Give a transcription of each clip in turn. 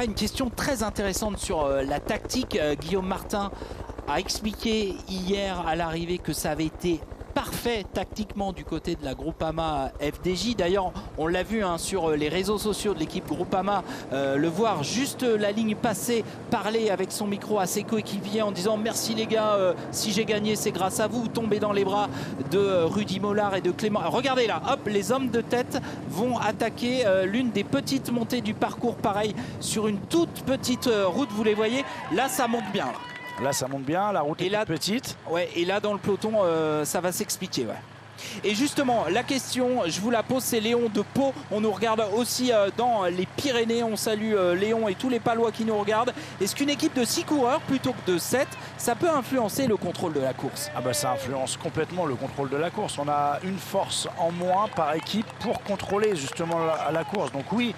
Ah, une question très intéressante sur la tactique. Guillaume Martin a expliqué hier à l'arrivée que ça avait été parfait tactiquement du côté de la Groupama FDJ. D'ailleurs, on l'a vu sur les réseaux sociaux de l'équipe Groupama, le voir juste la ligne passée, parler avec son micro à ses coéquipiers en disant merci les gars, si j'ai gagné c'est grâce à vous, tomber dans les bras de Rudy Mollard et de Clément. Regardez là, hop, les hommes de tête vont attaquer l'une des petites montées du parcours, pareil, sur une toute petite route, vous les voyez, là ça monte bien. Là, ça monte bien, la route est toute petite. Ouais, et là, dans le peloton, ça va s'expliquer. Ouais. Et justement, la question, je vous la pose, c'est Léon de Pau. On nous regarde aussi dans les Pyrénées. On salue Léon et tous les Palois qui nous regardent. Est-ce qu'une équipe de 6 coureurs plutôt que de 7, ça peut influencer le contrôle de la course? Ah bah, ça influence complètement le contrôle de la course. On a une force en moins par équipe pour contrôler justement la course. Donc oui,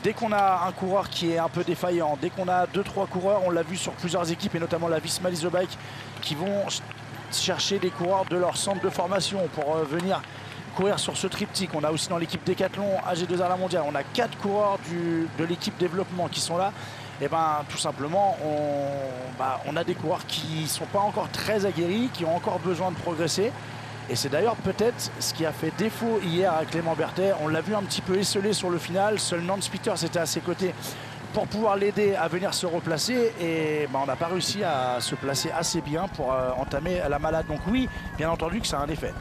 dès qu'on a un coureur qui est un peu défaillant, dès qu'on a 2-3 coureurs, on l'a vu sur plusieurs équipes et notamment la Visma Lease the Bike, qui vont chercher des coureurs de leur centre de formation pour venir courir sur ce triptyque. On a aussi dans l'équipe Décathlon, AG2R La Mondiale, on a 4 coureurs de l'équipe développement qui sont là. Et ben tout simplement, on a des coureurs qui ne sont pas encore très aguerris, qui ont encore besoin de progresser. Et c'est d'ailleurs peut-être ce qui a fait défaut hier à Clément Berthet. On l'a vu un petit peu esselé sur le final. Seul Nance Peters était à ses côtés pour pouvoir l'aider à venir se replacer. Et on n'a pas réussi à se placer assez bien pour entamer la malade. Donc oui, bien entendu que ça a un effet.